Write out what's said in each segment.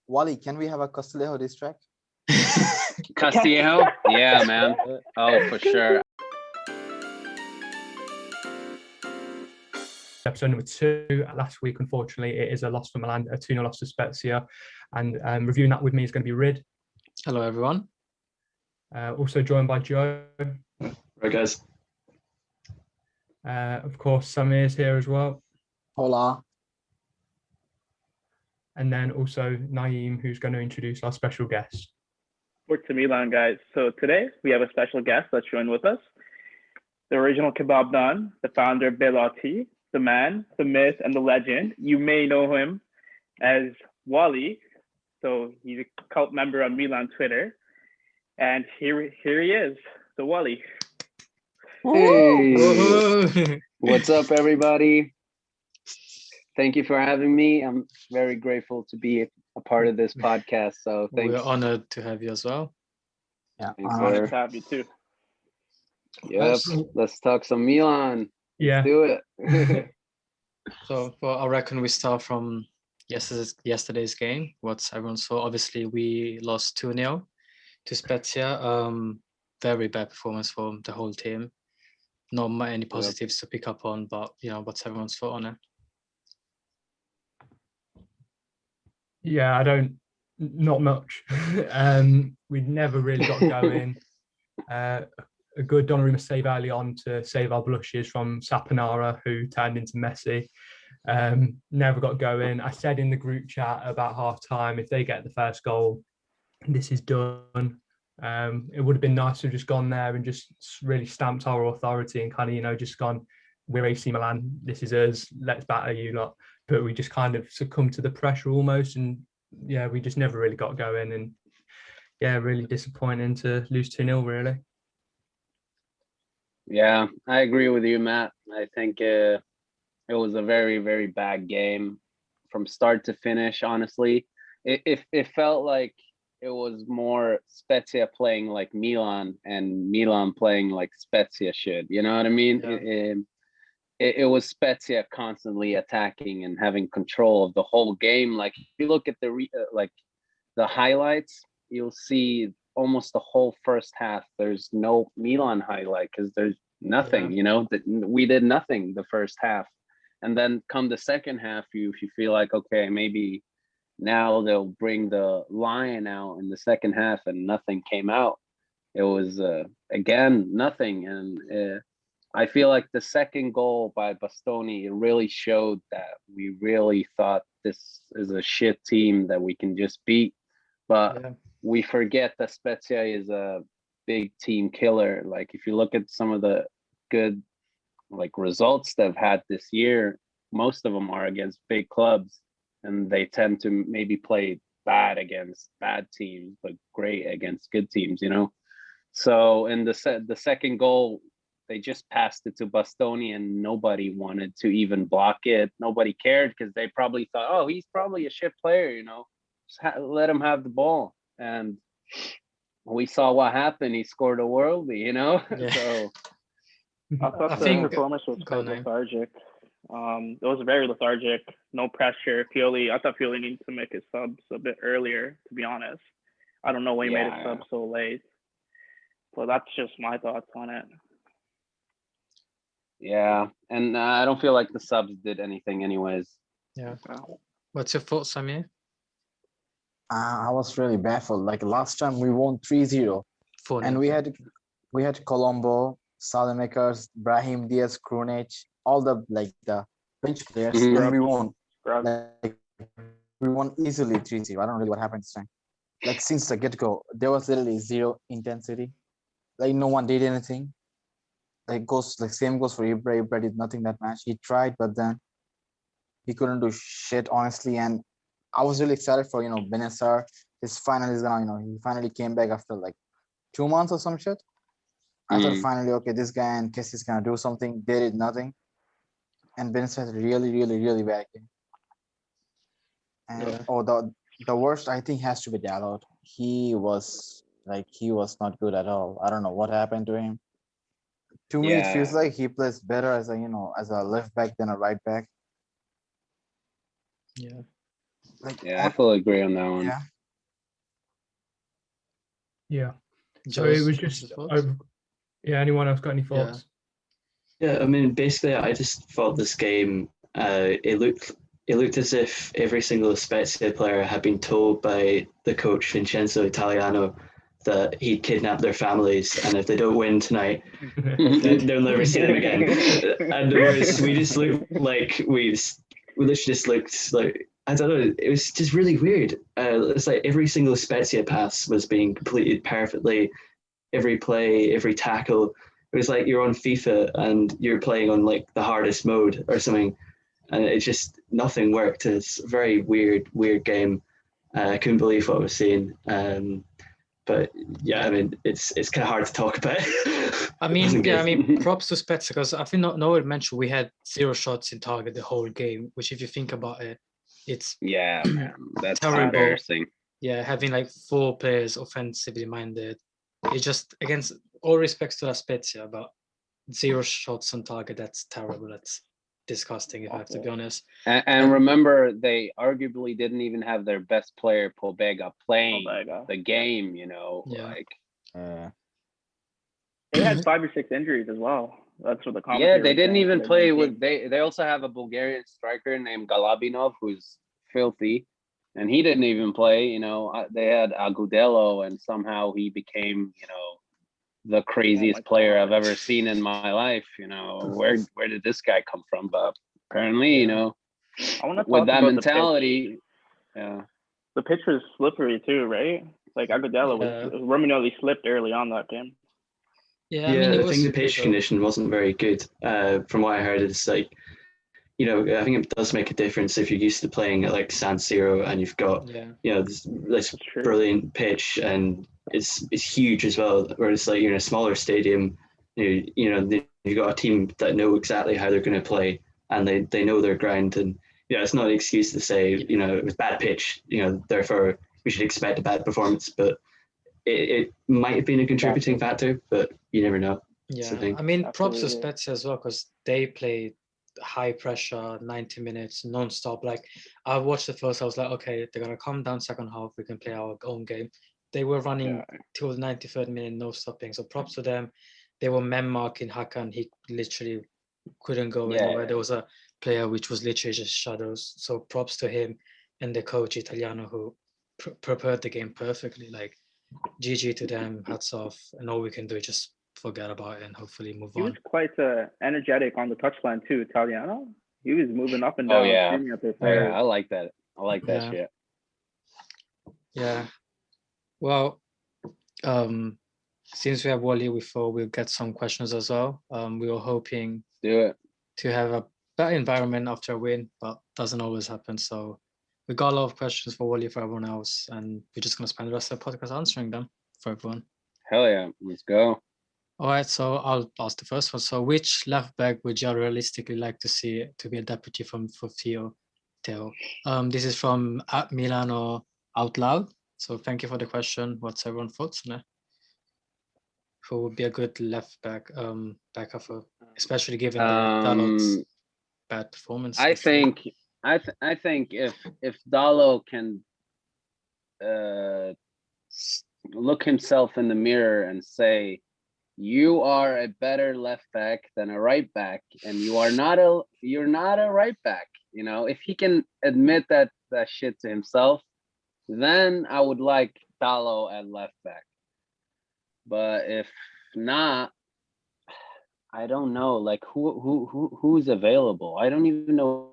Wally, can we have a Castillejo diss track? Castillejo? Yeah, man. Oh, for sure. Episode number 2. Last week, unfortunately, it is a loss for Milan, a 2-0 loss to Spezia. And reviewing that with me is going to be Rid. Hello, everyone. Also joined by Joe. Right, guys. Of course, Samir is here as well. Hola. And then also Naim, who's going to introduce our special guest. AC Milan, guys. So today we have a special guest that's joined with us. The original kebab don, the founder of Belati, the man, the myth, and the legend. You may know him as Wally. So he's a cult member on Milan Twitter. And here he is, the Wally. Hey, what's up, everybody? Thank you for having me. I'm very grateful to be a part of this podcast. So thanks. We're honored to have you as well. Yeah. Thanks, Honored sir. to have you too. Yep. Let's talk some Milan. Yeah. Let's do it. So, well, I reckon we start from yesterday's game. What everyone saw. Obviously, we lost 2-0 to Spezia. Very bad performance for the whole team. Not many positives to pick up on, but what's everyone's thought on it? Yeah, not much. We never really got going. A good Donnarumma save early on to save our blushes from Saponara, who turned into Messi. Never got going. I said in the group chat about half time, if they get the first goal, this is done. It would have been nice to have just gone there and just really stamped our authority and kind of, just gone, we're AC Milan, this is us, let's batter you lot. But we just kind of succumbed to the pressure almost. And yeah, we just never really got going. And yeah, really disappointing to lose 2-0, really. Yeah, I agree with you, Matt. I think it was a very, very bad game from start to finish, honestly. It felt like it was more Spezia playing like Milan and Milan playing like Spezia should. You know what I mean? Yeah. It was Spezia constantly attacking and having control of the whole game. Like if you look at the highlights, you'll see almost the whole first half. There's no Milan highlight because there's nothing. We did nothing the first half, and then come the second half, you feel like, okay, maybe now they'll bring the lion out in the second half, and nothing came out. It was again nothing, and I feel like the second goal by Bastoni, it really showed that we really thought this is a shit team that we can just beat. But we forget that Spezia is a big team killer. Like if you look at some of the good results they've had this year, most of them are against big clubs, and they tend to maybe play bad against bad teams, but great against good teams, So in the second goal, they just passed it to Bastoni and nobody wanted to even block it. Nobody cared because they probably thought, oh, he's probably a shit player, just let him have the ball. And we saw what happened. He scored a worldie, Yeah. So I thought the performance was quite lethargic. It was very lethargic, no pressure. I thought Pioli needed to make his subs a bit earlier, to be honest. I don't know why he made his sub so late. So that's just my thoughts on it. Yeah, and I don't feel like the subs did anything anyways. Yeah. What's your thoughts, Samir? I was really baffled. Like last time we won 3-0. And we had Colombo, Salamakers, Brahim Diaz, Krunic, all the bench players, and we won. We won easily 3-0. I don't know really what happened this time. Like since the get-go, there was literally zero intensity. Like no one did anything. Same goes for Ibra. Ibra did nothing that match. He tried, but then he couldn't do shit, honestly. And I was really excited for Benacer. His finally is gonna he finally came back after 2 months or some shit. I thought finally, okay, this guy and Kessie is gonna do something. They did nothing. And Benacer had a really, really, really bad game. And the worst I think has to be Dalot. He was not good at all. I don't know what happened to him. To me, it feels like he plays better as a left back than a right back. Yeah. Like Yeah, I fully agree on that one. yeah. Yeah. So it was just anyone else got any thoughts? Yeah, I mean, basically, I just thought this game, it looked as if every single Spezia player had been told by the coach Vincenzo Italiano that he'd kidnapped their families, and if they don't win tonight, they'll never see them again. And whereas we just looked like we literally just looked like, I don't know, it was just really weird. It's like every single Spezia pass was being completed perfectly, every play, every tackle. It was like you're on FIFA and you're playing on like the hardest mode or something, and it just nothing worked. It's a very weird game. I couldn't believe what I was seeing. But yeah, I mean, it's kind of hard to talk about. I mean, props to Spezia, because I think no one mentioned we had 0 shots in target the whole game. Which, if you think about it, it's man, that's terrible. Embarrassing. Yeah, having like 4 players offensively minded. It's just, against all respects to La Spezia, but 0 shots on target, that's terrible. That's disgusting, if I have to be honest. And remember, they arguably didn't even have their best player, Pobega, playing the game, like. They had 5 or 6 injuries as well. That's what the Yeah, they didn't even play with. They also have a Bulgarian striker named Galabinov, who's filthy, and he didn't even play. They had Agudelo, and somehow he became, the craziest player I've ever seen in my life. Where did this guy come from? But apparently, with that mentality, the pitch was slippery too, right? Like Agudelo was Romagnoli slipped early on that game. Yeah, I mean, I think the pitch condition wasn't very good. From what I heard, it's like, I think it does make a difference if you're used to playing at like San Siro and you've got, this brilliant pitch, and it's huge as well. Whereas like you're in a smaller stadium, you've got a team that know exactly how they're going to play, and they know their ground. And it's not an excuse to say it was bad pitch. Therefore we should expect a bad performance. But it might have been a contributing factor, but you never know. Yeah, I mean, props to Spezia as well, because they played high pressure 90 minutes non-stop. Like, I watched the first, I was like, okay, they're gonna come down second half, we can play our own game. They were running till the 93rd minute, no stopping. So props to them. They were men marking Hakan. He literally couldn't go anywhere. There was a player which was literally just shadows. So props to him and the coach Italiano, who prepared the game perfectly. Like, GG to them, hats off, and all we can do is just forget about it and hopefully move on. He was quite energetic on the touchline too, Italiano. He was moving up and down. I like that. I like that shit. Yeah. Well, since we have Wally, we thought we'll get some questions as well. We were hoping to have a better environment after a win, but doesn't always happen. So we got a lot of questions for Wally, for everyone else, and we're just going to spend the rest of the podcast answering them for everyone. Hell yeah, let's go. All right, so I'll ask the first one. So which left back would you realistically like to see to be a deputy for Theo? This is from @Milano Out Loud. So thank you for the question. What's everyone's thoughts on it? Who would be a good left back, backup, especially given Dalot's bad performance? I think if Dalo can look himself in the mirror and say, you are a better left back than a right back, and you're not a right back. If he can admit that shit to himself, then I would like Dalo at left back. But if not, I don't know. Like who's available? I don't even know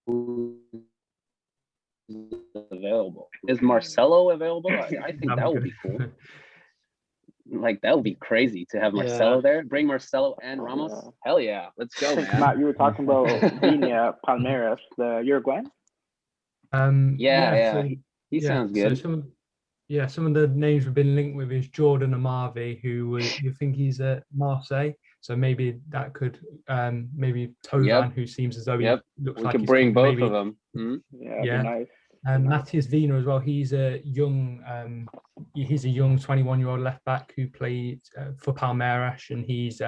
who's available. Is Marcelo available? I think that would be cool. Like that would be crazy to have Marcelo there. Bring Marcelo and Ramos. Hell yeah, let's go, man. Matt, you were talking about Viña Palmeiras, the Uruguayan. He sounds good. So some of the names we've been linked with is Jordan Amavi, who you think he's at Marseille. So maybe that could maybe Tovan, who seems as though he looks like we could bring both of them. Mm-hmm. Yeah, nice. And Matthias Wiener as well. He's a young 21-year-old left back who played for Palmeiras, and he's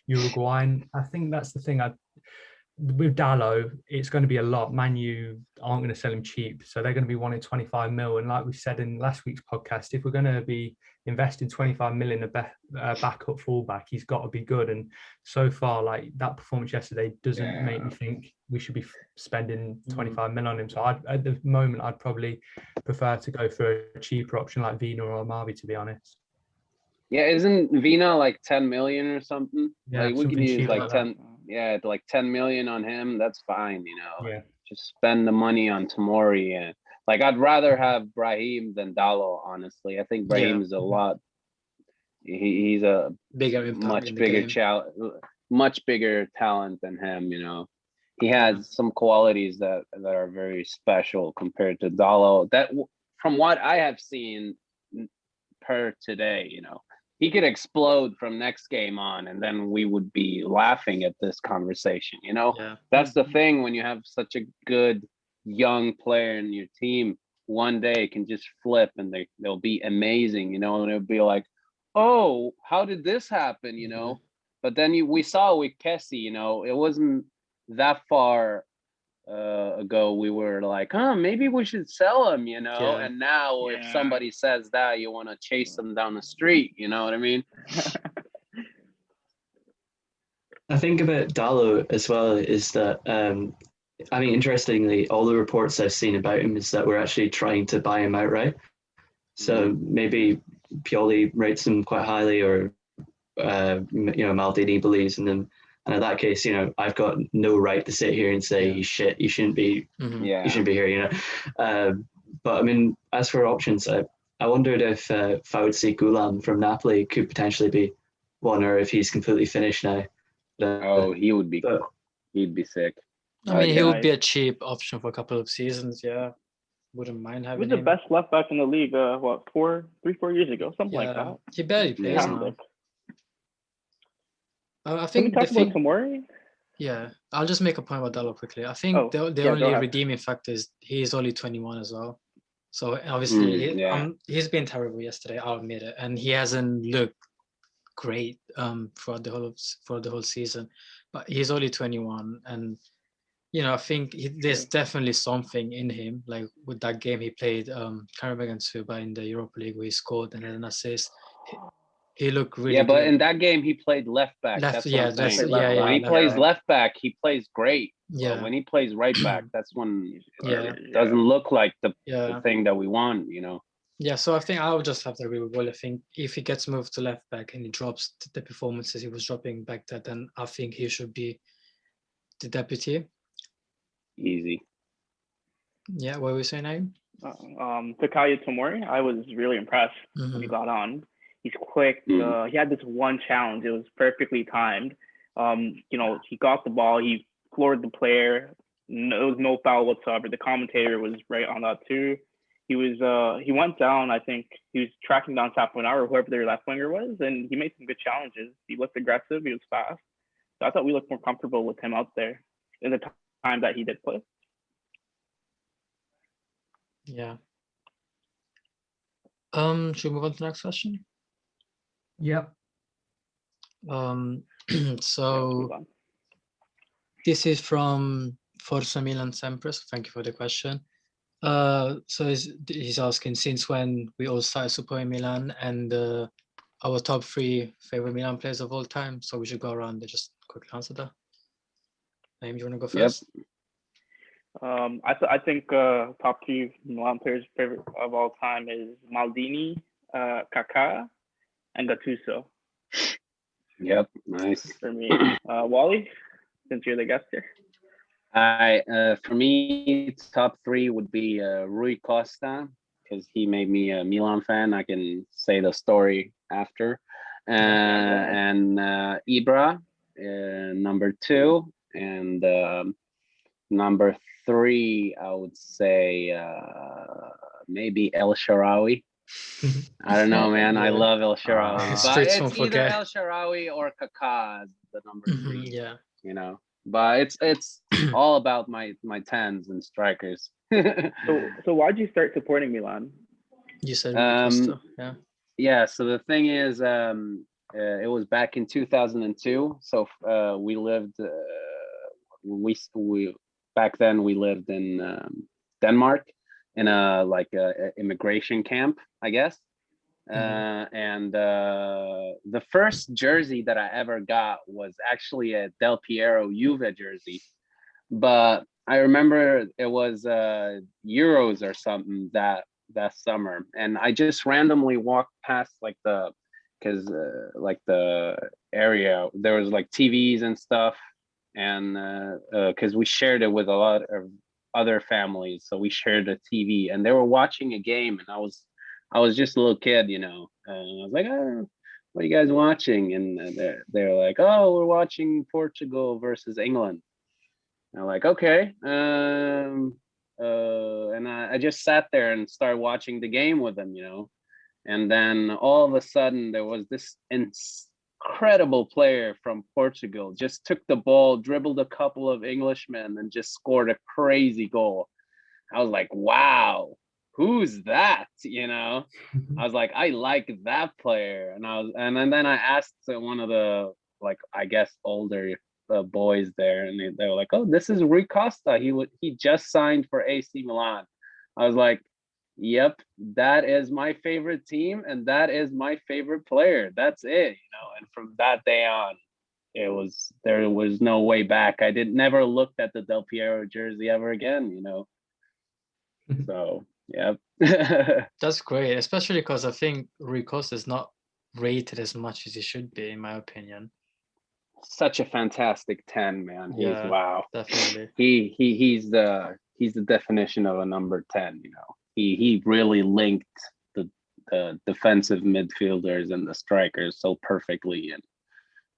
Uruguayan. I think that's the thing. with Dallo, it's going to be a lot. Man U aren't going to sell him cheap, so they're going to be wanting 25 mil. And like we said in last week's podcast, if we're going to be investing 25 mil in a backup fullback, he's got to be good. And so far, like that performance yesterday doesn't make me think we should be spending 25 mil on him. So at the moment, I'd probably prefer to go for a cheaper option like Vina or Marvi, to be honest. Yeah, isn't Vina like 10 million or something? Yeah, like we can use like 10. That. Yeah, like 10 million on him. That's fine, you know. Yeah. Just spend the money on Tomori, and like I'd rather have Brahim than Dallo. Honestly, I think Brahim is a lot. He's a bigger much bigger much bigger talent than him. You know, he has some qualities that are very special compared to Dallo. That from what I have seen per today, you know. He could explode from next game on, and then we would be laughing at this conversation, you know? Yeah. That's the thing when you have such a good young player in your team, one day it can just flip and they'll be amazing, you know, and it'll be like, oh, how did this happen, you know? But then we saw with Kessie, you know, it wasn't that far ago we were like, maybe we should sell him, you know. And now if somebody says that, you want to chase them down the street, you know what I mean? I think about Dallo as well is that I mean, interestingly, all the reports I've seen about him is that we're actually trying to buy him outright. So maybe Pioli rates him quite highly, or you know, Maldini believes in him. And in that case, you know, I've got no right to sit here and say he's shit. You shouldn't be. You shouldn't be here. You know. But I mean, as for options, I wondered if Fauzi Gulam from Napoli could potentially be one, or if he's completely finished now. He would be. He'd be sick. I mean, he would be a cheap option for a couple of seasons. Yeah, wouldn't mind having him. He was the best left back in the league. 4 years ago, something like that. He barely plays now. I think Can we talk about Tomori? Yeah, I'll just make a point about Dallo quickly. I think the only redeeming factor is he's only 21 as well. So obviously he's been terrible yesterday, I'll admit it, and he hasn't looked great for the whole season. But he's only 21, and you know, I think there's definitely something in him. Like with that game he played, can't remember against who, but in the Europa League where he scored and had an assist. He looked really good. But in that game he played left back. That's what I'm saying. When he plays left back, he plays great. Yeah. When he plays right back, that's when it doesn't look like the thing that we want, you know. Yeah, so I think I would just have to agree with Wally. I think if he gets moved to left back and he drops the performances he was dropping back then I think he should be the deputy. Easy. Yeah, what were we saying, Naim? Fikayo Tomori, I was really impressed when he got on. He's quick. He had this one challenge. It was perfectly timed. You know, he got the ball. He floored the player. There was no foul whatsoever. The commentator was right on that too. He went down. I think he was tracking down Saponara or whoever their left winger was, and he made some good challenges. He looked aggressive. He was fast. So I thought we looked more comfortable with him out there in the time that he did play. Yeah. Should we move on to the next question? Yep. So this is from Forza Milan Sempre. So thank you for the question. So he's asking, since when we all started supporting Milan, and our top 3 favorite Milan players of all time. So we should go around and just quickly answer that. Naim, you want to go first? Yep. I think top 3 Milan players favorite of all time is Maldini, Kaká, and Gattuso. Yep, nice. For me. Wally, since you're the guest here. For me, top 3 would be Rui Costa, because he made me a Milan fan. I can say the story after. And Ibra, number 2. And number 3, I would say maybe El Shaarawy. I don't know, man. I love El Shaarawy. But it's either El Shaarawy or Kaká as the number 3. Yeah. You know. But it's all about my 10s and strikers. So why'd you start supporting Milan? You said yeah. So the thing is, it was back in 2002. So we lived we back then we lived in Denmark in a immigration camp, I guess. And the first jersey that I ever got was actually a Del Piero Juve jersey, but I remember it was Euros or something that summer, and I just randomly walked past the area. There was like TVs and stuff, and because we shared it with a lot of other families, so we shared a TV, and they were watching a game, and I was just a little kid, and I was like, oh, what are you guys watching? And they're like, oh, we're watching Portugal versus England. And I'm like, okay. And I just sat there and started watching the game with them, and then all of a sudden there was this incredible player from Portugal just took the ball, dribbled a couple of Englishmen, and just scored a crazy goal. I was like, wow, who's that? I was like, I like that player. And then I asked one of the, I guess, older boys there, and they were like, oh, this is Rui Costa. He just signed for AC Milan. I was like, yep, that is my favorite team, and that is my favorite player. That's it, and from that day on, there was no way back. I never looked at the Del Piero jersey ever again, So yeah. That's great, especially because I think Rui Costa is not rated as much as he should be, in my opinion. Such a fantastic 10, man. Wow. Definitely. He's the definition of a number 10, He really linked the defensive midfielders and the strikers so perfectly,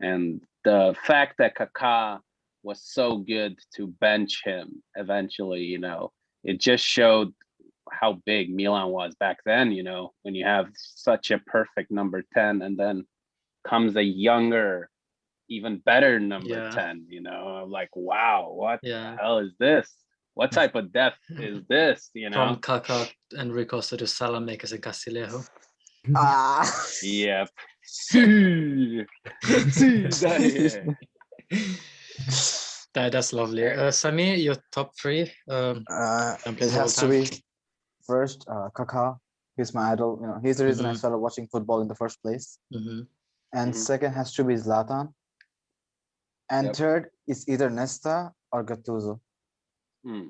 and the fact that Kaká was so good to bench him eventually, it just showed how big Milan was back then, when you have such a perfect number 10 and then comes a younger, even better number 10, I'm like, wow, what the hell is this? What type of depth is this, From Kaká and Rui Costa to Salamakers and Castillejo. Yep. That's lovely. Samir, your top three? It has to be first Kaká. He's my idol. He's the reason I started watching football in the first place. And second has to be Zlatan. And third is either Nesta or Gattuso. Yeah.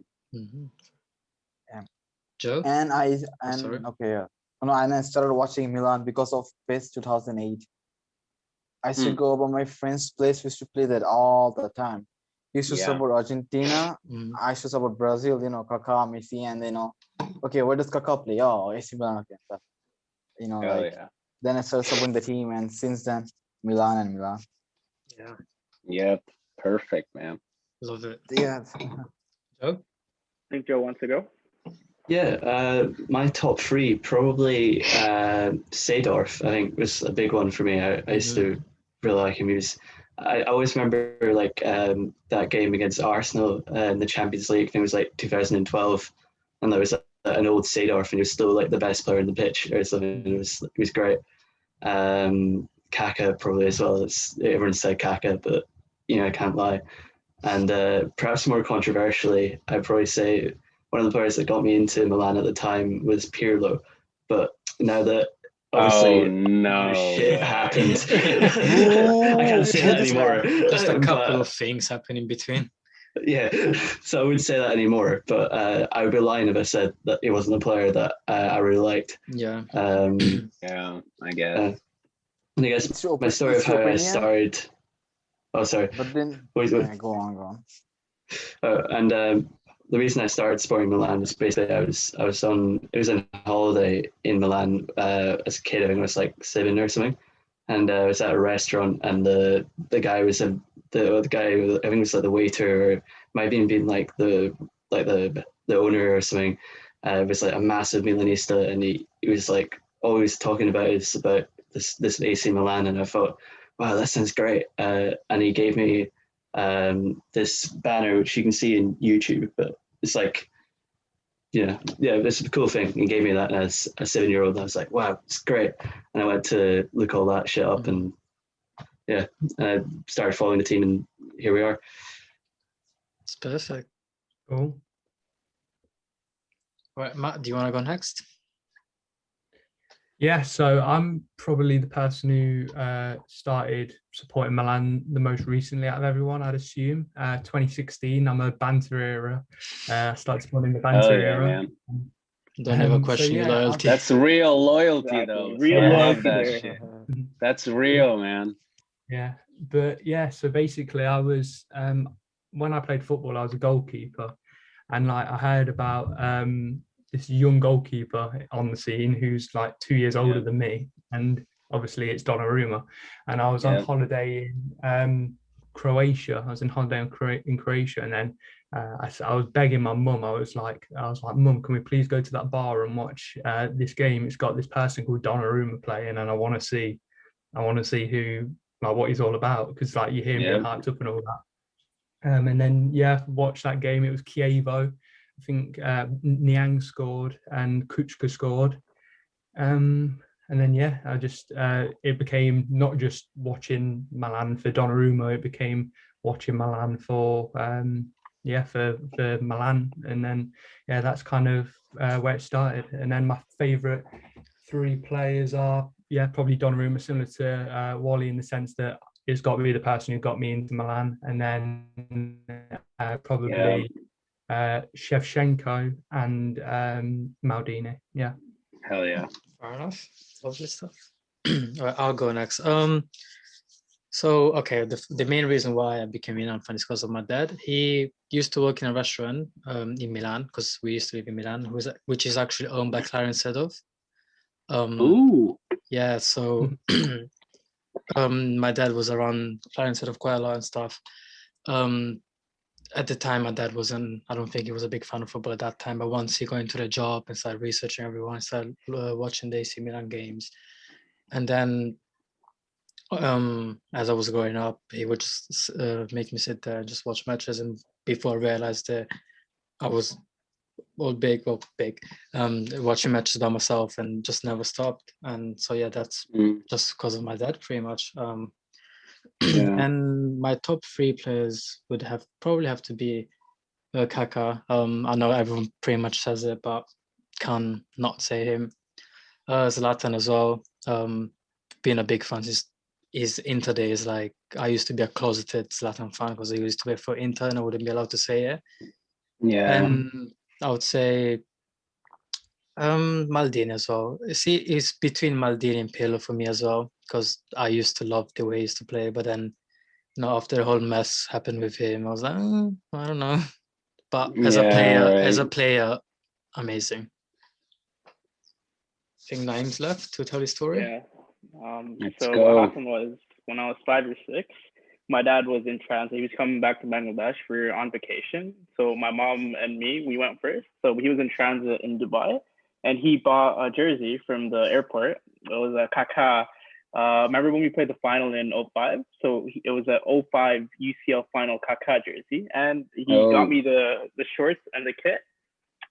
Joe? And I started watching Milan because of PES 2008. I used to go over my friend's place. We used to play that all the time. We used to support Argentina. I used to support Brazil, Kaká, Messi, and okay, where does Kaká play? Oh, AC Milan. Okay. Then I started supporting the team, and since then, Milan. Yeah. Yep. Perfect, man. Love it. Yeah. Joe? I think Joe wants to go. Yeah, my top three, probably Seedorf, I think, was a big one for me. I used to really like him. I always remember that game against Arsenal in the Champions League. I think it was 2012, and there was an old Seedorf, and he was still the best player in the pitch or something. It was great. Kaká probably as well. Everyone said Kaká, but I can't lie. And perhaps more controversially, I'd probably say one of the players that got me into Milan at the time was Pirlo. But now that obviously shit happened, I can't say that anymore. Just a couple of things happen in between. Yeah, so I wouldn't say that anymore. But I would be lying if I said that he wasn't a player that I really liked. Yeah. Yeah, I guess. And I guess my story of how I started. Oh, sorry. But then, go on. And the reason I started supporting Milan was basically it was on holiday in Milan as a kid. I think I was 7 or something, and I was at a restaurant, and the guy was the guy, I think it was the waiter, or might have even been the owner or something. Was a massive Milanista, and he was always talking about this AC Milan, and I thought, wow, that sounds great. And he gave me this banner, which you can see in YouTube, but it's it's a cool thing. He gave me that as a 7-year-old, and I was like, wow, it's great. And I went to look all that shit up, and I started following the team, and here we are. It's perfect. Cool. All right, Matt, do you want to go next? Yeah, so I'm probably the person who started supporting Milan the most recently out of everyone, I'd assume. 2016, I'm a banter era. I started supporting the banter era. Man. Don't ever question your loyalty. That's real loyalty, though. Real So I loyalty love that there. shit. That's real, man. Yeah, but yeah, so basically I was, when I played football, I was a goalkeeper. And like I heard about this young goalkeeper on the scene who's like 2 years older than me, and obviously it's Donnarumma. And I was on holiday in Croatia. I was in holiday in Croatia, and then I was begging my mum. I was like, Mum, can we please go to that bar and watch this game? It's got this person called Donnarumma playing, and I want to see who, like, what he's all about, because like you hear him being hyped up and all that. And then watched that game. It was Chievo. I think Niang scored and Kuchka scored. And then I just it became not just watching Milan for Donnarumma. It became watching Milan for Milan. And then that's kind of where it started. And then my favourite three players are probably Donnarumma, similar to Wally, in the sense that it's got to be the person who got me into Milan, and then probably Shevchenko and Maldini. Yeah. Hell yeah. Fair enough. Lovely stuff. All right, I'll go next. So okay, the main reason why I became Milan fan is because of my dad. He used to work in a restaurant in Milan, because we used to live in Milan, which is actually owned by Clarence Seedorf. Ooh. Yeah, so my dad was around Clarence Seedorf quite a lot and stuff. At the time, my dad wasn't, I don't think he was a big fan of football at that time, but once he got into the job and started researching everyone, started watching the AC Milan games. And then as I was growing up, he would just make me sit there and just watch matches. And before I realized that I was watching matches by myself and just never stopped. And so that's just because of my dad, pretty much. And my top three players would probably have to be Kaká. I know everyone pretty much says it, but can't not say him. Zlatan as well. Being a big fan, his Inter days, like I used to be a closeted Zlatan fan because I used to play for Inter and I wouldn't be allowed to say it. Yeah. And I would say Maldini as well. See, it's between Maldini and Pirlo for me as well, because I used to love the way he used to play, but then after the whole mess happened with him, I was like, I don't know. But as a player, amazing. I think Naim's left to tell his story. Yeah. So what happened was, when I was 5 or 6, my dad was in transit. He was coming back to Bangladesh. We were on vacation. So my mom and me, we went first. So he was in transit in Dubai, and he bought a jersey from the airport. It was a Kaká. Remember when we played the final in 05? So it was a 05 UCL final Kaká jersey, and he got me the shorts and the kit.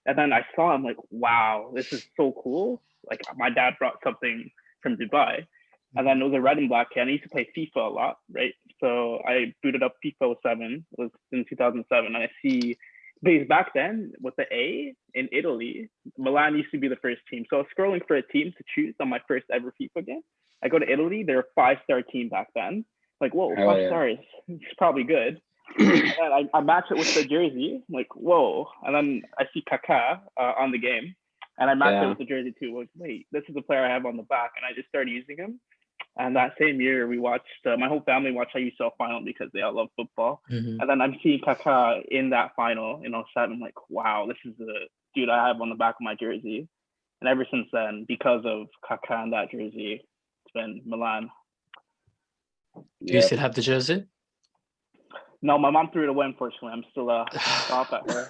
And then I saw him, like, wow, this is so cool. Like, my dad brought something from Dubai. And then it was a red and black kit. And I used to play FIFA a lot, right? So I booted up FIFA 7. It was in 2007. And I see, because back then, with the A in Italy, Milan used to be the first team. So I was scrolling for a team to choose on my first ever FIFA game. I go to Italy, they're a 5-star team back then. Like, whoa, 5 stars, it's probably good. And then I match it with the jersey, I'm like, whoa. And then I see Kaká on the game, and I match it with the jersey too. Like, wait, this is the player I have on the back. And I just started using him. And that same year, we watched, my whole family watched UCL final because they all love football. And then I'm seeing Kaká in that final in 07. I'm like, wow, this is the dude I have on the back of my jersey. And ever since then, because of Kaká and that jersey, it's been Milan. Do you still have the jersey? No, my mom threw it away, unfortunately. I'm still off at her.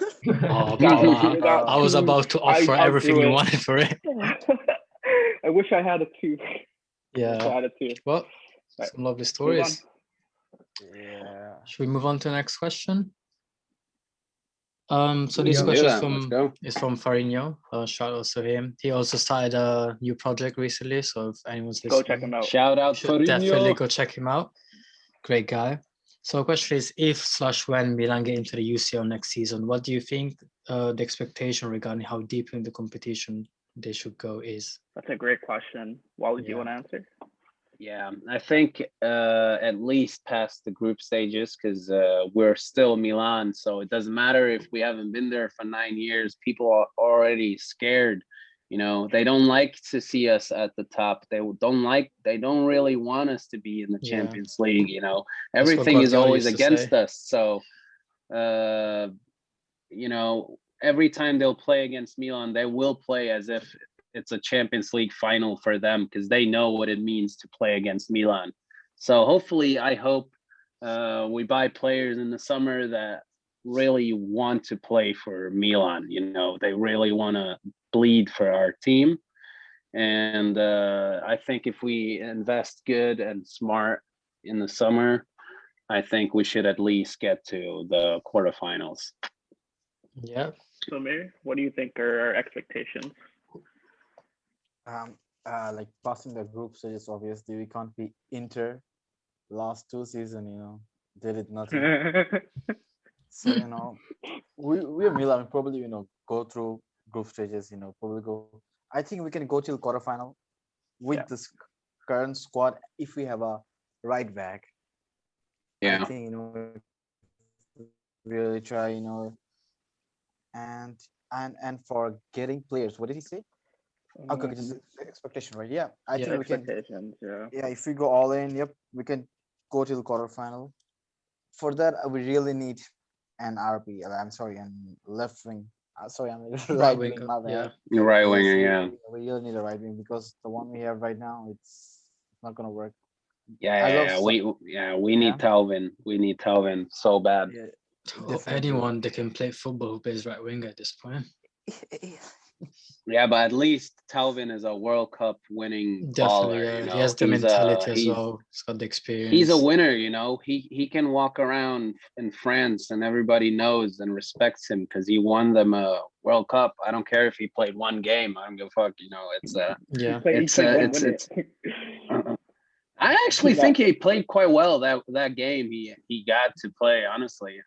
I was about to offer everything you wanted for it. I wish I had it too. Yeah. Well, some lovely stories. Yeah. Should we move on to the next question? So this question is from Farinho. Shout out to him. He also started a new project recently, so if anyone's listening, go check him out. Shout out Farinho. Definitely go check him out. Great guy. So question is, if/when Milan get into the UCL next season, what do you think the expectation regarding how deep in the competition they should go is? That's a great question. Wally, do you Yeah. want to answer? Yeah, I think at least past the group stages, because we're still Milan, so it doesn't matter if we haven't been there for 9 years. People are already scared. You know, they don't like to see us at the top. They don't really want us to be in the Yeah. Champions League. You know, That's what everything is Guardiola always used to against say. us. So, you know, every time they'll play against Milan, they will play as if it's a Champions League final for them, because they know what it means to play against Milan. So hopefully, I hope we buy players in the summer that really want to play for Milan. You know, they really want to bleed for our team. And I think if we invest good and smart in the summer, I think we should at least get to the quarterfinals. Yeah. Samir, what do you think are our expectations? Like passing the group stages, obviously we can't be Inter. Last 2 seasons, you know, they did nothing. So you know, we're Milan. Probably, you know, go through group stages. You know, probably go. I think we can go till quarterfinal with Yeah. this current squad if we have a right back. Yeah. I think, you know, really try, you know, and for getting players. What did he say? Okay, just expectation, right? Yeah, I Yeah, think we can. Expectations, yeah. Yeah, if we go all in, yep, we can go till quarterfinal. For that, we really need an RP. I'm sorry, an left wing. Sorry, I'm right wing. winger, My bad. yeah. You're right Yes, winger, yeah. we really need a right wing because the one we have right now, it's not gonna work. Yeah, I yeah, love yeah. We need Talvin. We need Talvin so bad. Yeah, Or definitely. anyone that can play football who plays right winger at this point. Yeah, but at least Talvin is a World Cup winning Definitely, baller. yeah. You know, He has the mentality as well. He's got the experience. He's a winner. You know, he can walk around in France and everybody knows and respects him because he won them a World Cup. I don't care if he played one game. I don't give a fuck. You know, it's Yeah. it's. I actually think he played quite well that game. He got to play. Honestly,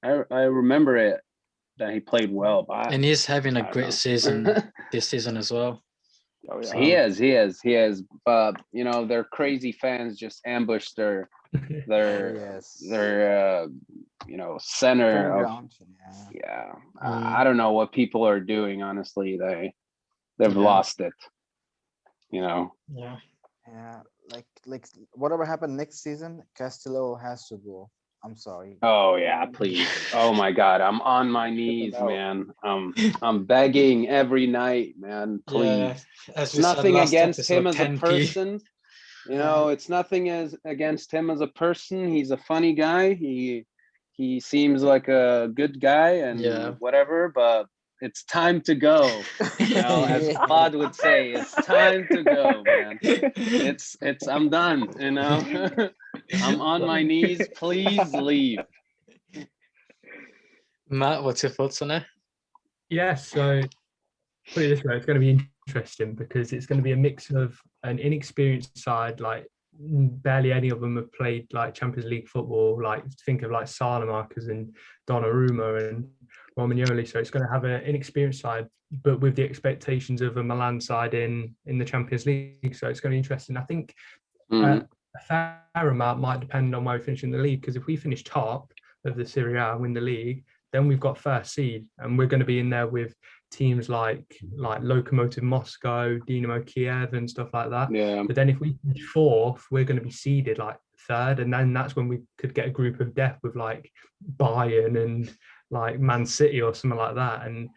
I remember it that he played well. But And he's having I a don't great know. season this season as well. Oh, yeah. He is. But you know, their crazy fans just ambushed their Yes. you know, center Training of ground. Yeah. I don't know what people are doing. Honestly, they've lost it. You know. Yeah. Yeah, like whatever happened next season, Castillejo has to go. I'm sorry. Oh yeah, please. Oh my God, I'm on my knees, out. man. I'm begging every night, man. Please. Yeah, as It's we said nothing last against him episode, as a 10p. person. You know, it's nothing against him as a person. He's a funny guy. He seems like a good guy and whatever, but it's time to go. You know, as Claude would say, it's time to go, man. It's I'm done, you know. I'm on my knees. Please leave. Matt, what's your thoughts on it? Yeah, so put it this way, it's going to be interesting because it's going to be a mix of an inexperienced side, like barely any of them have played like Champions League football, like think of like Salamakers and Donnarumma and Romagnoli. So it's going to have an inexperienced side, but with the expectations of a Milan side in the Champions League. So it's going to be interesting. I think a fair amount might depend on where we finish in the league, because if we finish top of the Serie A, win the league, then we've got first seed, and we're going to be in there with teams like Lokomotiv Moscow, Dynamo Kiev, and stuff like that. Yeah. But then if we finish fourth, we're going to be seeded like third, and then that's when we could get a group of death with like Bayern and like Man City or something like that. And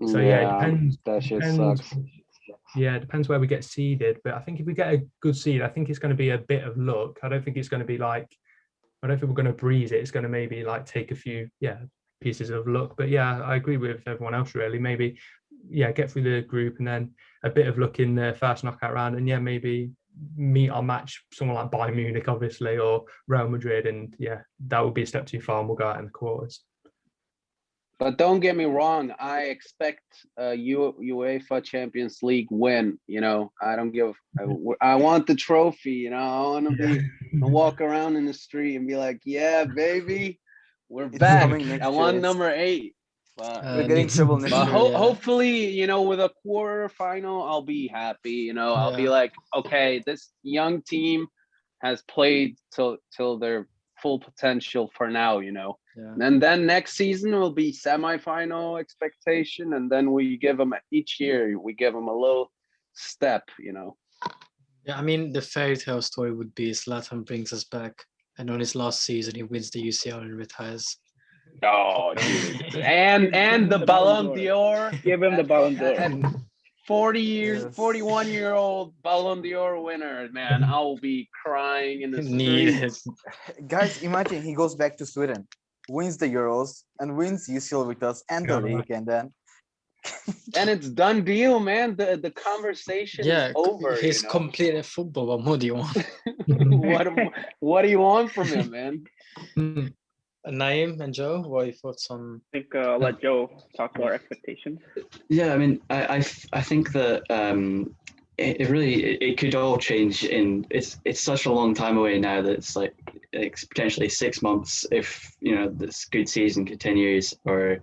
so it depends. That shit sucks. Yeah, it depends where we get seeded. But I think if we get a good seed, I think it's going to be a bit of luck. I don't think it's going to be like, I don't think we're going to breeze it. It's going to maybe like take a few, pieces of luck. But yeah, I agree with everyone else really. Maybe, get through the group and then a bit of luck in the first knockout round. And maybe meet our match someone like Bayern Munich, obviously, or Real Madrid. And that would be a step too far and we'll go out in the quarters. But don't get me wrong, I expect a UEFA Champions League win. You know, I don't give. I want the trophy. You know, I want to walk around in the street and be like, "Yeah, baby, we're It's back. coming next I year. want It's- number 8." But, We're getting next- treble next but year. yeah. hopefully, you know, with a quarter final, I'll be happy. You know, I'll be Yeah. like, okay, this young team has played till their full potential for now. You know. Yeah. And then next season will be semi-final expectation, and then we give them each year. We give them a little step, you know. Yeah, I mean, the fairy tale story would be Zlatan brings us back, and on his last season, he wins the UCL and retires. Oh, dude. and the Ballon d'Or. Give him the Ballon d'Or. And 41 Yes. year old Ballon d'Or winner, man. I'll be crying in the Needed. streets. Guys, imagine he goes back to Sweden, wins the Euros, and wins UCL with us and the God. league, and then And it's done deal, man. The conversation Yeah, is over. he's You know? completed football. What more do you want? what do you want from him, man? Naim and Joe, what are your thoughts on? I think I'll let Joe talk about our expectations. Yeah, I mean, I think that it really it could all change in it's such a long time away now that it's like potentially 6 months if this good season continues, or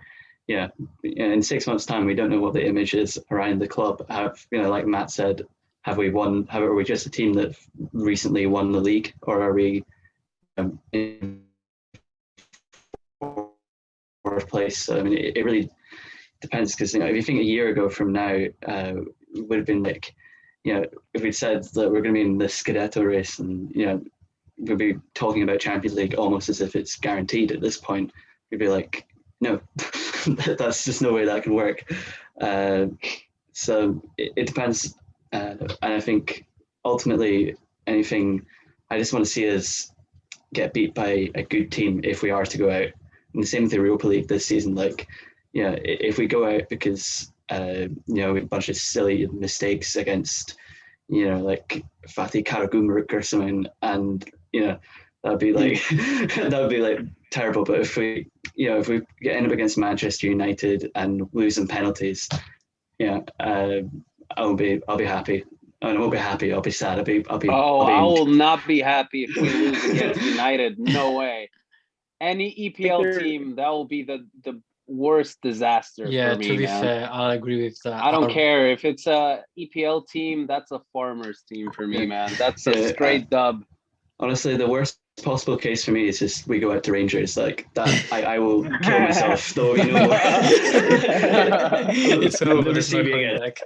in 6 months' time we don't know what the image is around the club. Like Matt said, are we just a team that recently won the league, or are we in fourth place? So, I mean, it really depends, because if you think a year ago from now, it would have been like, if we'd said that we're going to be in the Scudetto race, and we'd be talking about Champions League almost as if it's guaranteed at this point, we'd be like, no, that's just no way that can work. So it depends, and I think ultimately anything, I just want to see us get beat by a good team if we are to go out. And the same with the Europa League this season. Like, if we go out because we have a bunch of silly mistakes against, like Fatih Karagümrük or something, and that'd be like that would be like terrible. But if we end up against Manchester United and lose in penalties, I'll be happy. I won't be happy. I'll be sad. I will not be happy if we lose against United. No way. Any EPL team, that will be the worst disaster for me, to be man. fair, I'll agree with that. I don't care if it's a EPL team. That's a farmers team for me, man. That's a straight dub. Honestly, the worst possible case for me is just we go out to Rangers like that. I will kill myself, though. It's over. There's no going back.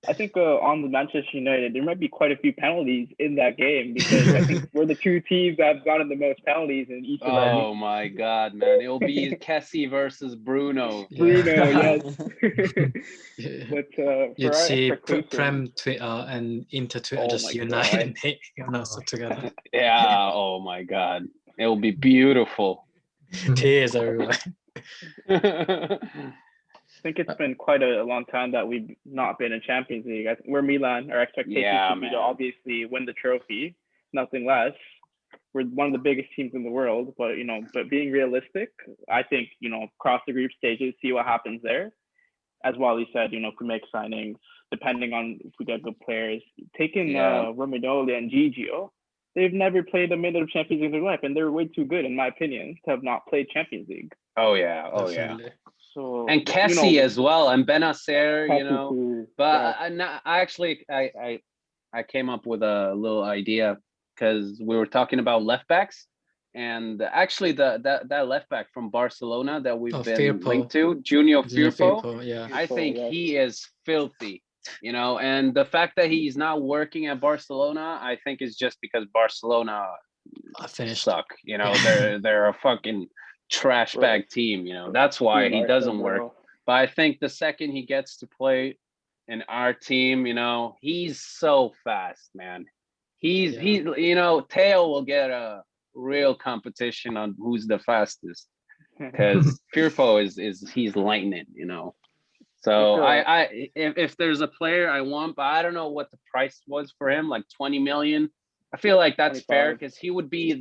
I think on the Manchester United, there might be quite a few penalties in that game, because I think we're the two teams that have gotten the most penalties in each of them. Oh my God, man! It'll be Kessie versus Bruno. Bruno, yes. But you'd see Prem Twitter and Inter Twitter just unite and hate us together. Yeah. Oh my God, it'll be beautiful. Tears everywhere. I think it's been quite a long time that we've not been in Champions League. We're Milan. Our expectations should be to obviously win the trophy, nothing less. We're one of the biggest teams in the world, but being realistic, I think cross the group stages, see what happens there. As Wally said, if we make signings, depending on if we get good players, taking Romagnoli and Gigio, they've never played a minute of Champions League in their life, and they're way too good, in my opinion, to have not played Champions League. Oh yeah, Definitely. Yeah. So, and Kessie as well, and Benacer, too, But I came up with a little idea, because we were talking about left backs, and actually that left back from Barcelona that we've been linked to, Junior Firpo, I think he is filthy, and the fact that he's not working at Barcelona, I think is just because Barcelona suck. They're a fucking trash bag team, that's why he doesn't work. But I think the second he gets to play in our team, he's so fast, man. He Teo will get a real competition on who's the fastest, because Firpo he's lightning, So if there's a player I want, but I don't know what the price was for him, like 20 million. I feel like that's 25. Fair, because he would be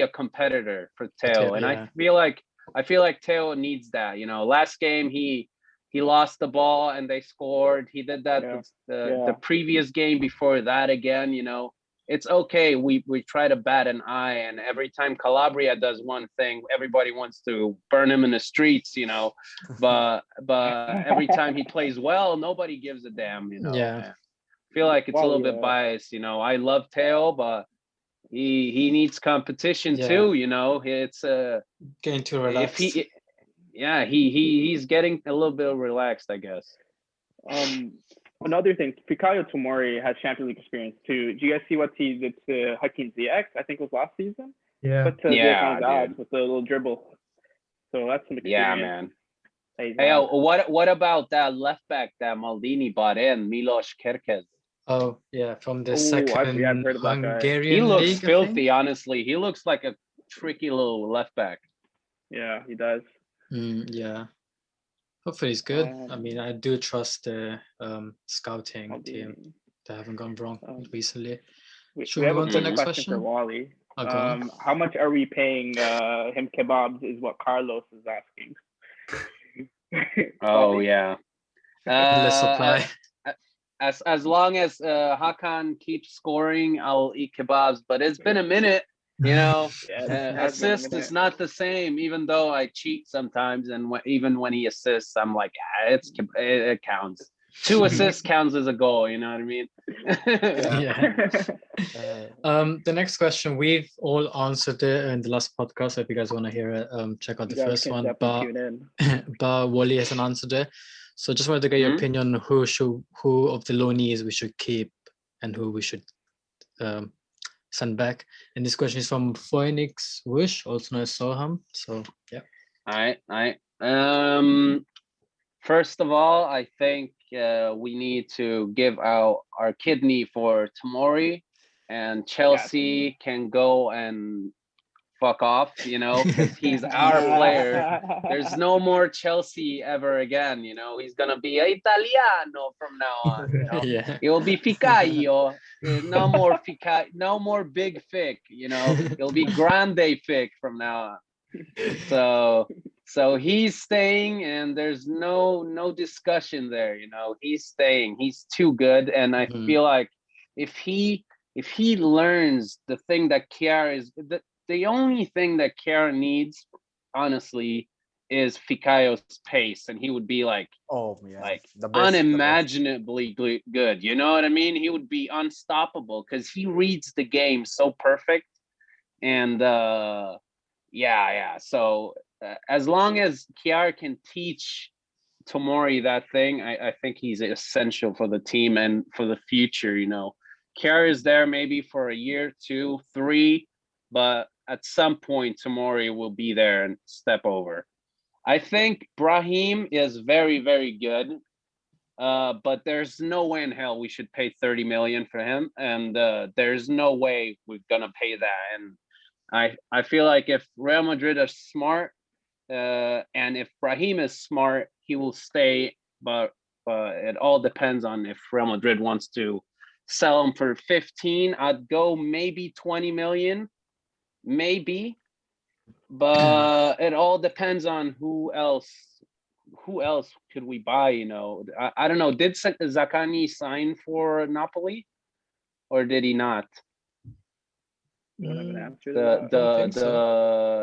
a competitor for Teo, and I feel like I feel like Theo needs that. You know, last game he lost the ball and they scored. He did that the previous game before that again. You know, it's okay. We try to bat an eye, and every time Calabria does one thing, everybody wants to burn him in the streets. You know, but every time he plays well, nobody gives a damn. You know, Yeah. I feel like it's a little bit biased. You know, I love Theo, but he needs competition too. You know, it's getting too relaxed. He's getting a little bit relaxed, I guess. Another thing, Fikayo Tomori has Champions League experience too. Do you guys see what he did to Hakim Ziyech? I think it was last season. Yeah. Put Ziyech on his abs with a little dribble. So that's some experience. Yeah, man. Hey, what about that left back that Maldini bought in, Milos Kerkez? Oh yeah, from the second Hungarian He looks league, filthy, honestly. He looks like a tricky little left back. Yeah, he does. Yeah. Hopefully he's good. I mean, I do trust the scouting team. They haven't gone wrong recently. Should we have a quick question for Wally. How much are we paying him kebabs is what Carlos is asking. Oh yeah. Let's supply. As long as Hakan keeps scoring, I'll eat kebabs. But it's been a minute, you know. Assist is not the same. Even though I cheat sometimes, and even when he assists, I'm like, it counts. 2 assists counts as a goal. You know what I mean? The next question, we've all answered it in the last podcast. So if you guys want to hear it, check out the first one. But Wally hasn't answered it. So just wanted to get your opinion on who of the loanees we should keep and who we should send back. And this question is from Phoenix Wish, also known as Soham. So yeah. All right. First of all, I think we need to give out our kidney for Tomori, and Chelsea can go and fuck off, you know, because he's our player. There's no more Chelsea ever again, you know. He's gonna be Italiano from now on. You know? It will be Ficaio. No more Big Fic, you know. It'll be Grande Fic from now on. So he's staying, and there's no discussion there, you know. He's staying. He's too good, and I feel like if he learns the thing that Kjaer is the only thing that Kjaer needs, honestly, is Fikayo's pace, and he would be like unimaginably good. You know what I mean? He would be unstoppable because he reads the game so perfect. And so as long as Kjaer can teach Tomori that thing, I think he's essential for the team and for the future. You know, Kjaer is there maybe for a year, 2, 3, but at some point Tomori will be there and step over. I think Brahim is very, very good, but there's no way in hell we should pay 30 million for him, and there's no way we're gonna pay that. And I feel like if Real Madrid are smart, and if Brahim is smart, he will stay. But it all depends on if Real Madrid wants to sell him for 15. I'd go maybe 20 million. Maybe, but it all depends on who else could we buy, you know. I don't know, did Zaccagni sign for Napoli or did he not? The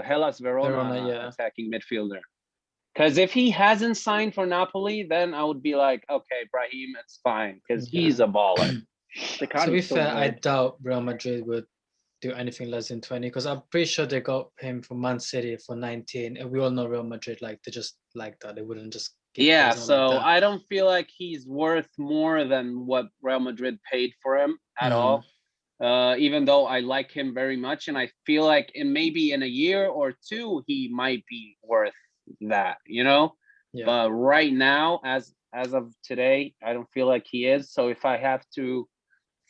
Hellas Verona attacking midfielder, because if he hasn't signed for Napoli, then I would be like, okay, Brahim, it's fine, because he's a baller. To be fair, I doubt Real Madrid would do anything less than 20, because I'm pretty sure they got him from Man City for 19, and we all know Real Madrid, like, they just like that. They wouldn't just so like I don't feel like he's worth more than what Real Madrid paid for him at all, even though I like him very much, and I feel like maybe in a year or 2 he might be worth that, you know. But right now, as of today, I don't feel like he is. So if I have to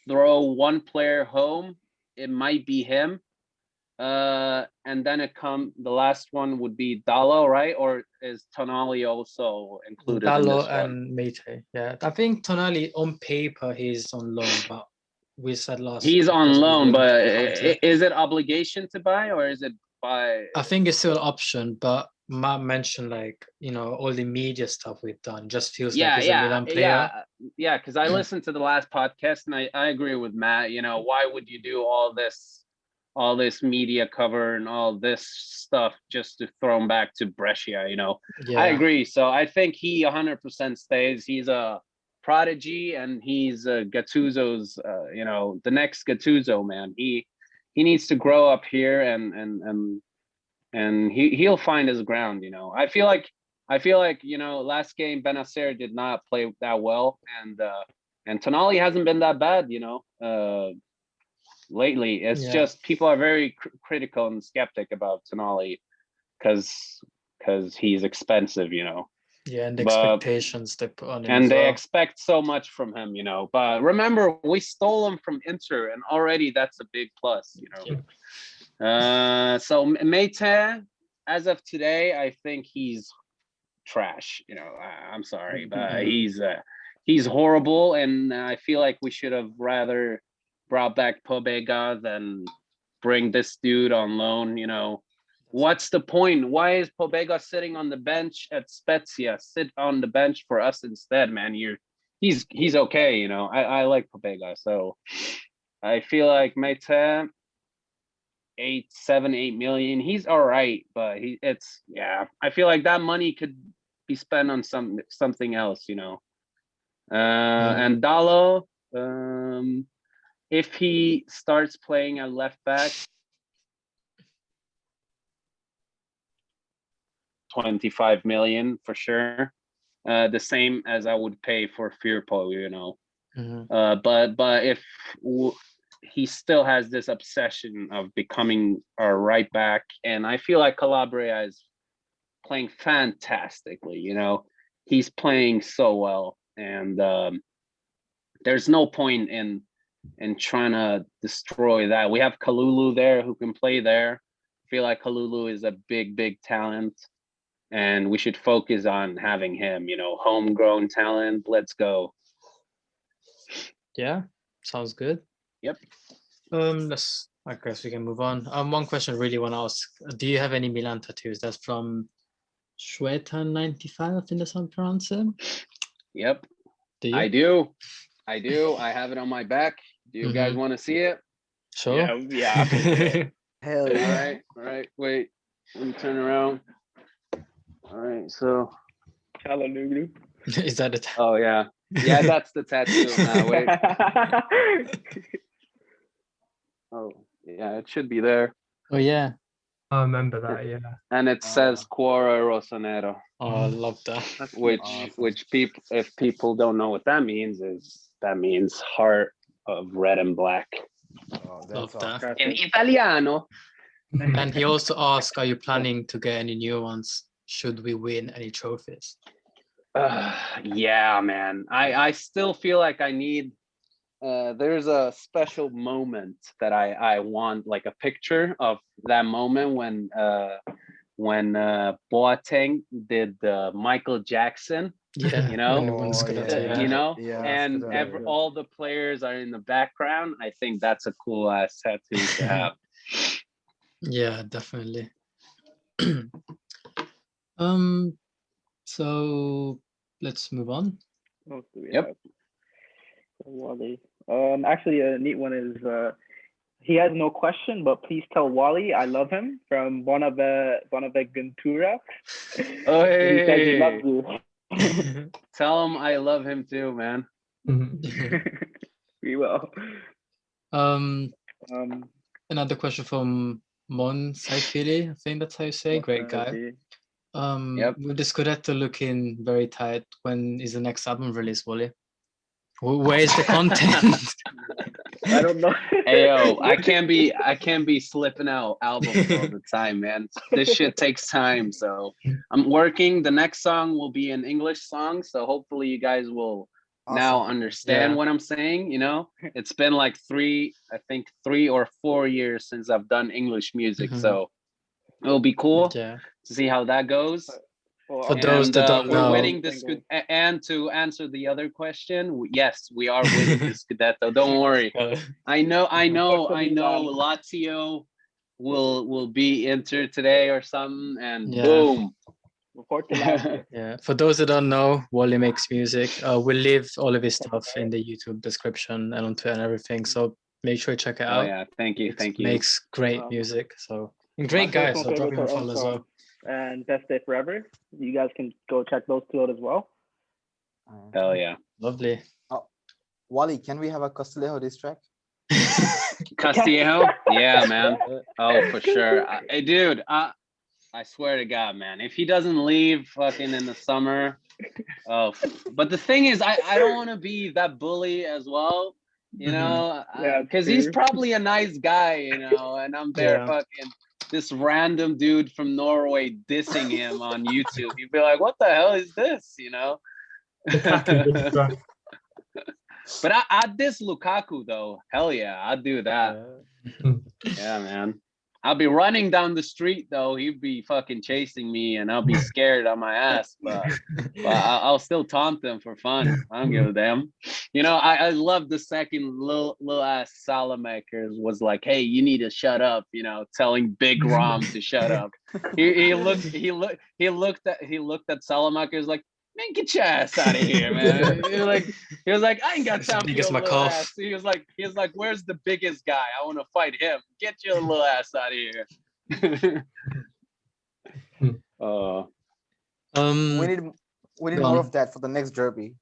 throw one player home, it might be him, and then the last one would be Dallo, right? Or is Tonali also included? Dallo and Mate. Yeah, I think Tonali on paper he's on loan, but we said he's on loan. But is it obligation to buy, or is it buy? I think it's still an option, but Matt mentioned, like, all the media stuff we've done just feels like he's a Milan player. Yeah, because I listened to the last podcast and I agree with Matt. Why would you do all this media cover and all this stuff just to throw him back to Brescia? I agree. So I think he 100% stays. He's a prodigy and he's Gattuso's the next Gattuso, man. He needs to grow up here and he'll find his ground. I feel like last game Benacer did not play that well, and Tonali hasn't been that bad lately. It's just people are very critical and skeptic about Tonali because he's expensive. And the expectations they put on him, and they expect so much from him. But remember, we stole him from Inter, and already that's a big plus. So Meite, as of today, I think he's trash. I'm sorry, but he's horrible, and I feel like we should have rather brought back Pobega than bring this dude on loan. What's the point? Why is Pobega sitting on the bench at Spezia? Sit on the bench for us instead, man. He's okay. I like Pobega, so I feel like Meite, 8 million. He's all right, but I feel like that money could be spent on something else, And Dallo, if he starts playing at left back, 25 million for sure. The same as I would pay for Firpo, but if he still has this obsession of becoming a right back, and I feel like Calabria is playing fantastically. He's playing so well, and there's no point in trying to destroy that. We have Kalulu there who can play there. I feel like Kalulu is a big talent, and we should focus on having him. Homegrown talent. Let's go. Yeah, sounds good. Yep. I guess we can move on. One question I really want to ask: do you have any Milan tattoos? That's from Shweta95. I think that's how you pronounce it. Yep. Do you? I do. I have it on my back. Do you guys want to see it? Sure. Yeah. Hell yeah. All right. Wait. Let me turn around. All right. So. Is that it? Oh yeah. Yeah, that's the tattoo. Wait. Oh yeah, it should be there. Oh yeah. I remember that. Yeah. And it says Cuore Rossonero. Oh, I love that. Which people, if people don't know what that means, heart of red and black. Love that. In Italiano. And he also asked, are you planning to get any new ones? Should we win any trophies? Yeah, man. I still feel like I need. There's a special moment that I want, like a picture of that moment when Boateng did Michael Jackson. Yeah, and all the players are in the background. I think that's a cool ass tattoo to have. Yeah, definitely. So let's move on. Yep. Wally. Actually, a neat one is he has no question, but please tell Wally I love him from Bonaventura. Oh, hey. He said he loves you. Tell him I love him too, man. We will. Another question from Mon Saifili. I think that's how you say. Great guy. With the Scudetto looking very tight, when is the next album release, Wally? Where is the content? I don't know. Hey yo, I can't be slipping out albums all the time, man. This shit takes time, so I'm working. The next song will be an English song, so hopefully you guys will now understand what I'm saying. It's been like 3 or 4 years since I've done English music, so it'll be cool to see how that goes. For those that don't know, we're winning the Scudetto. And to answer the other question, yes, we are winning the Scudetto. Don't worry. I know. Lazio will be Inter today or something, and boom, report to last year. Yeah, for those that don't know, Wally makes music. We'll leave all of his stuff in the YouTube description and on Twitter and everything. So make sure you check it Oh out. yeah, thank you. Makes great music. So and great My guys. personal So drop him a favorites are follow as well. and Best Day Forever. You guys can go check those two out as well. Hell yeah. Lovely. Wally, can we have a Castillejo diss track? Castillejo? Yeah, man. Oh, for sure. Hey, dude, I swear to God, man, if he doesn't leave fucking in the summer, but the thing is, I don't want to be that bully as well, you know, because he's probably a nice guy, you know, and I'm there fucking this random dude from Norway dissing him on YouTube. You'd be like, what the hell is this, you know? But I'd diss Lukaku though. Hell yeah, I'd do that. Yeah, man. I'll be running down the street though. He'd be fucking chasing me, and I'll be scared on my ass. But I'll still taunt them for fun. I don't give a damn. You know, I love the second little ass Salamakers was like, "Hey, you need to shut up." You know, telling Big Rom to shut up. He looked at Salamakers like, man, get your ass out of here, man. He was like, I ain't got time for your little ass. He was like, where's the biggest guy? I want to fight him. Get your little ass out of here. We need more of that for the next derby.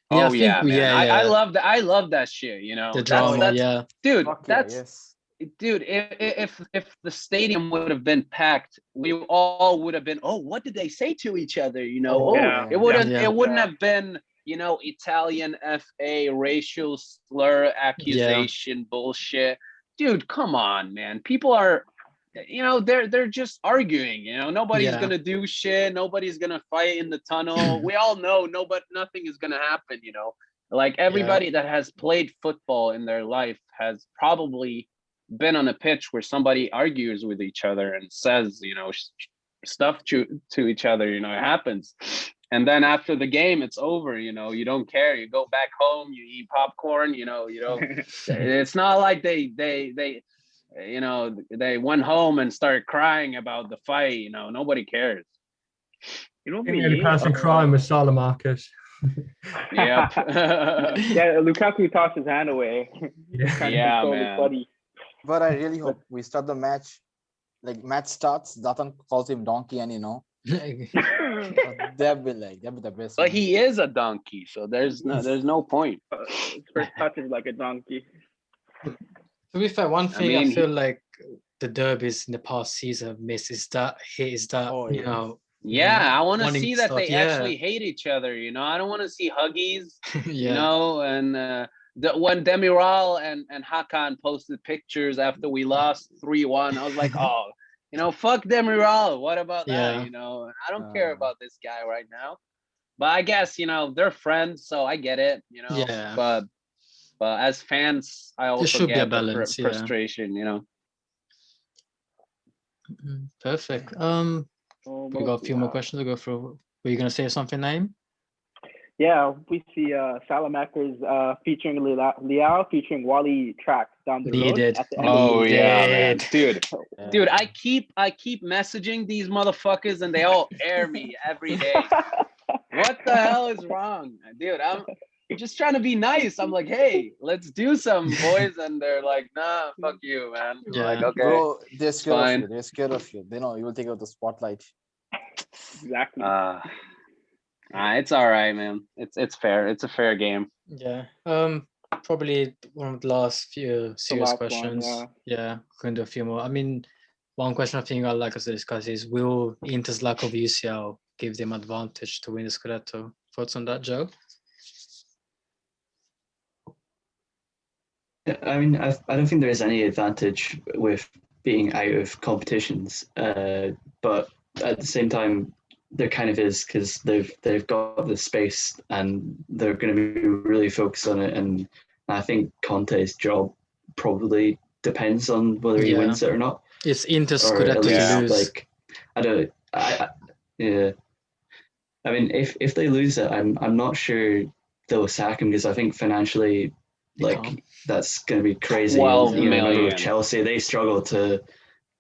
Yeah, man. I love that. I love that shit. You know, the drama. Dude. Dude, if the stadium would have been packed, we all would have been, oh, what did they say to each other? You know, it wouldn't have been, you know, Italian FA racial slur accusation bullshit. Dude, come on, man. People are, you know, they're just arguing, you know, nobody's gonna do shit, nobody's gonna fight in the tunnel. We all know nothing is gonna happen, you know. Like everybody that has played football in their life has probably been on a pitch where somebody argues with each other and says, you know, stuff to each other, you know, it happens. And then after the game, it's over, you know, you don't care. You go back home, you eat popcorn, you know, it's not like they you know, they went home and started crying about the fight, you know, nobody cares. You know, the only person crying was Salamakers. Yep. Lukaku tossed his hand away. Yeah, man. Funny. But I really hope we start the match. Like match starts, Zlatan calls him donkey, and you know, that'd be the best. But he is a donkey, so there's no point. His first touch is like a donkey. To be fair, one thing I feel like the derbies in the past season have missed is that you know. Yeah, I want to see that they actually hate each other. You know, I don't want to see huggies. You know, and. When Demiral and Hakan posted pictures after we lost 3-1, I was like, oh, you know, fuck Demiral. What about that? You know, I don't care about this guy right now. But I guess, you know, they're friends, so I get it, you know. Yeah. But as fans, I also get the frustration, you know. Perfect. We got a few more questions to go through. Were you gonna say something, Naim? Yeah, we see Salamakers featuring Liao featuring Wally track down the road. Man. Dude, I keep messaging these motherfuckers and they all air me every day. What the hell is wrong, dude? I'm just trying to be nice. I'm like, hey, let's do some, boys, and they're like, nah, fuck you, man. Yeah. Like, okay, bro, they're scared of you. They're scared of you. They know you will take out the spotlight. Exactly. It's all right, man. It's fair. It's a fair game. Yeah. Probably one of the last few serious questions. Yeah, going to do a few more. I mean, one question I think I'd like us to discuss is: will Inter's lack of UCL give them advantage to win the Scudetto? Thoughts on that, Joe? I mean, I don't think there is any advantage with being out of competitions, but at the same time, there kind of is, because they've got the space and they're going to be really focused on it. And I think Conte's job probably depends on whether he wins it or not. It's Inter Scudetto to lose. Like, I mean, if they lose it, I'm not sure they'll sack him, because I think financially, that's going to be crazy. 12 million. Remember with Chelsea, they struggled to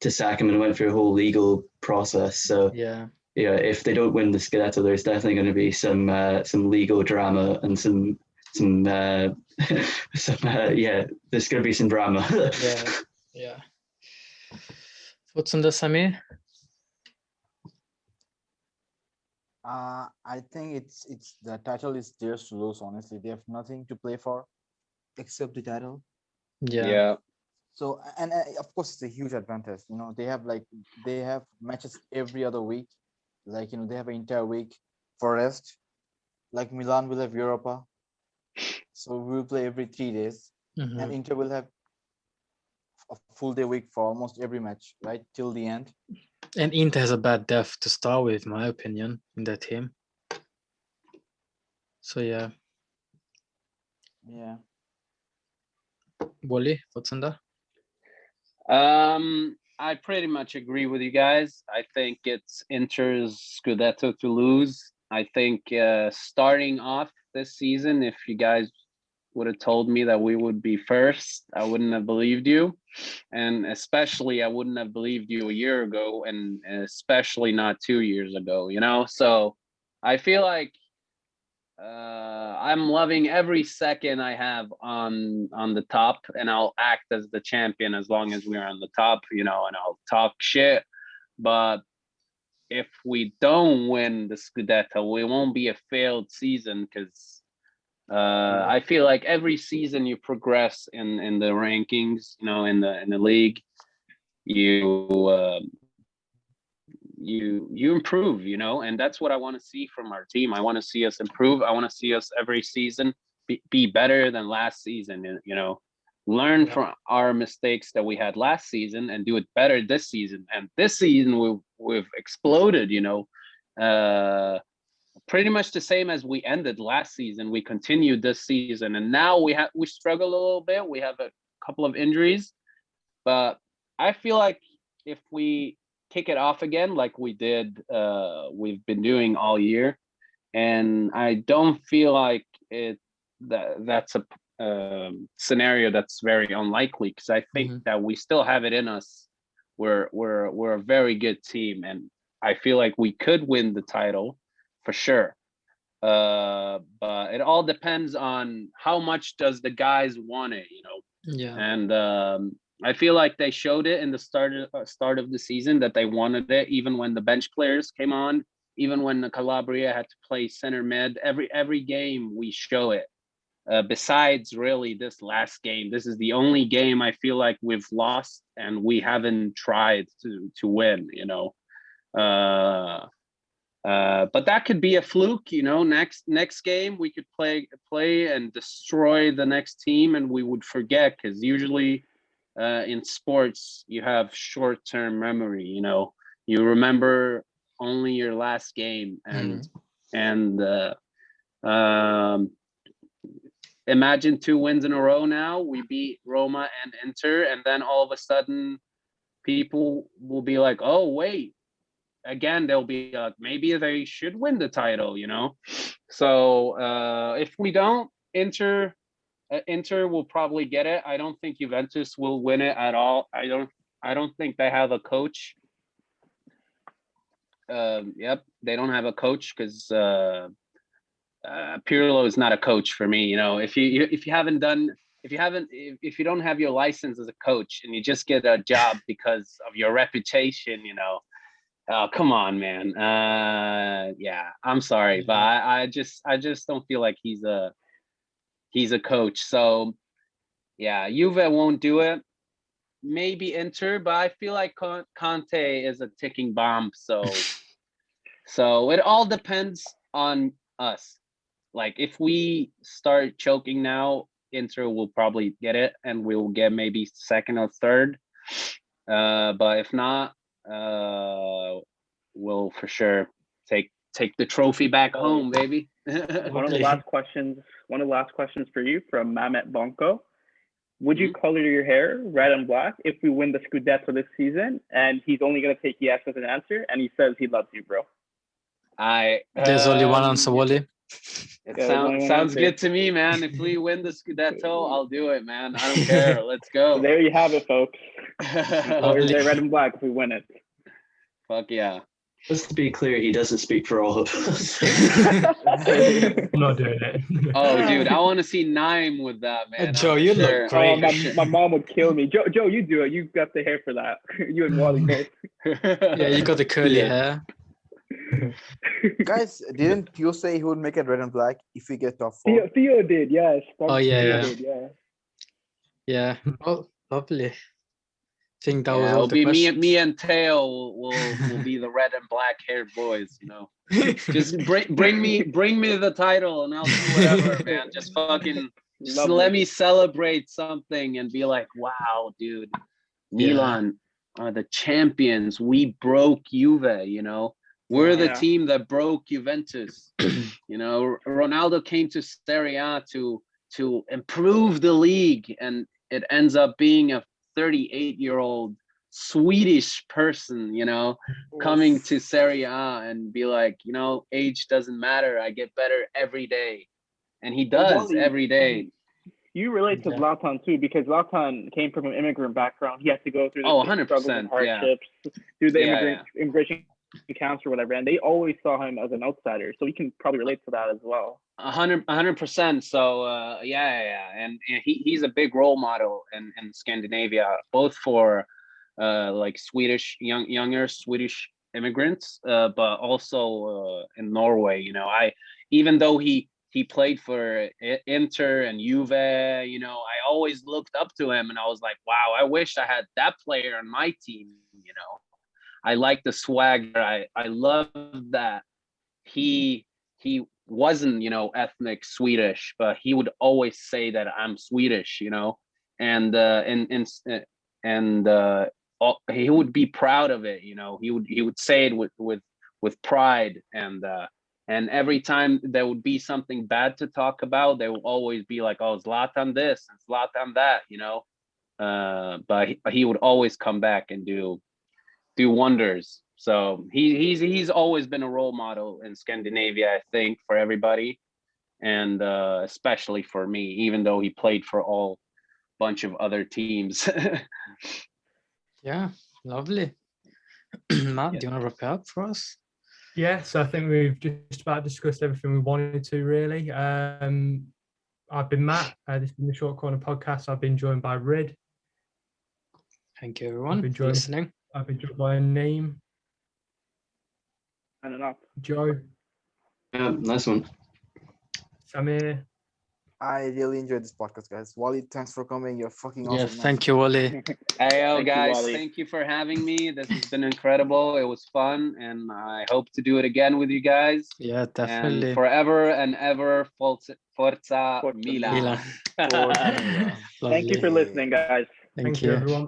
sack him and went through a whole legal process. So yeah. if they don't win the Scudetto, there's definitely going to be some legal drama and some there's going to be some drama. Yeah. Thoughts on this, Samir? I think it's the title is theirs to lose. Honestly, they have nothing to play for except the title. Yeah. So and of course it's a huge advantage. They have matches every other week. They have an entire week for rest. Like Milan will have Europa, so we will play every 3 days, and Inter will have a full day week for almost every match, right till the end. And Inter has a bad depth to start with, in my opinion, in their team. So yeah. Wally, thoughts on that? I pretty much agree with you guys. I think it's Inter's Scudetto to lose. I think starting off this season, if you guys would have told me that we would be first, I wouldn't have believed you. And especially I wouldn't have believed you a year ago, and especially not 2 years ago, So I feel like I'm loving every second I have on the top, and I'll act as the champion as long as we're on the top, and I'll talk shit. But if we don't win the Scudetto, it won't be a failed season, because I feel like every season you progress in the rankings, in the league, you improve, and that's what I want to see from our team. I want to see us improve. I want to see us every season be better than last season, learn from our mistakes that we had last season and do it better this season. And this season we've exploded, pretty much the same as we ended last season. We continued this season, and now we struggle a little bit. We have a couple of injuries, but I feel like if we kick it off again like we did, we've been doing all year, and I don't feel like that's a scenario that's very unlikely, because I think that we still have it in us. We're a very good team, and I feel like we could win the title for sure. But it all depends on how much does the guys want it, And I feel like they showed it in the start of the season that they wanted it, even when the bench players came on, even when the Calabria had to play center mid. Every game we show it. Besides really this last game, this is the only game I feel like we've lost and we haven't tried to win, but that could be a fluke, next game we could play and destroy the next team, and we would forget, because usually in sports you have short-term memory, you remember only your last game, and imagine 2 wins in a row. Now we beat Roma and Inter, and then all of a sudden people will be like, oh wait, again they'll be like, maybe they should win the title, So if we don't, Inter will probably get it. I don't think Juventus will win it at all. I don't think they have a coach. They don't have a coach, because Pirlo is not a coach for me. If you don't have your license as a coach and you just get a job because of your reputation, oh, come on, man. I'm sorry, but I just don't feel like he's a coach. So Juve won't do it. Maybe Inter, but I feel like Conte is a ticking bomb. So it all depends on us. Like if we start choking now, Inter will probably get it, and we'll get maybe second or third. But if not, we'll for sure take the trophy back home, baby. One of the last questions for you from Mamet Bonko. Would you color your hair red and black if we win the Scudetto this season? And he's only going to take yes as an answer, and he says he loves you, bro. There's only one answer, Wally. It sounds good to me, man. If we win the Scudetto, I'll do it, man. I don't care. Let's go. So there you have it, folks. Color your hair red and black if we win it. Fuck yeah. Just to be clear, he doesn't speak for all of us. I'm not doing it. Oh, dude, I want to see Naim with that, man. Joe, I'm you sure. look great. my mom would kill me. Joe, you do it. You've got the hair for that. You and Wally both. Yeah, you got the curly Yeah. hair. Guys, didn't you say he would make it red and black if we get top 4? Theo did, yes. Oh, yeah, Theo yeah. did, yeah. Yeah. Oh, lovely. I think that was Yeah, all it'll the be questions. me and Teo will be the red and black haired boys, you know. Just bring me the title and I'll do whatever, man. Just fucking let me celebrate something and be like, wow, dude, Milan are the champions. We broke Juve, you know. We're the team that broke Juventus. You know, Ronaldo came to Serie A to improve the league, and it ends up being a 38-year-old Swedish person, you know, coming to Serie A and be like, you know, age doesn't matter. I get better every day. And he does Wally, every day. You relate to Zlatan too, because Zlatan came from an immigrant background. He had to go through the 100%, struggles and hardships, do the immigration camps or whatever, and they always saw him as an outsider. So you can probably relate to that as well. 100%. So and he's a big role model in Scandinavia, both for like Swedish younger Swedish immigrants, but also in Norway. You know, even though he played for Inter and Juve, you know, I always looked up to him and I was like, wow, I wish I had that player on my team. You know, I like the swagger. I love that he wasn't, you know, ethnic Swedish, but he would always say that I'm Swedish, you know, and he would be proud of it, you know. He would say it with pride, and every time there would be something bad to talk about, they would always be like, oh, Zlatan this and Zlatan that, you know. But he would always come back and do wonders. So he's always been a role model in Scandinavia, I think, for everybody, and especially for me, even though he played for all bunch of other teams. Yeah, lovely. Matt, do you want to wrap it up for us? Yes, I think we've just about discussed everything we wanted to, really. I've been Matt. This has been the Short Corner podcast. I've been joined by Rid. Thank you, everyone, for listening. I've been joined by Naim. And enough. Joe. Yeah, nice one. Samir. I really enjoyed this podcast, guys. Wally, thanks for coming. You're fucking awesome. Yeah, thank you, Wally. Hey, guys, thank you for having me. This has been incredible. It was fun, and I hope to do it again with you guys. Yeah, definitely. And forever and ever, Forza Milan. Milan. Thank you for listening, guys. Thank you, everyone.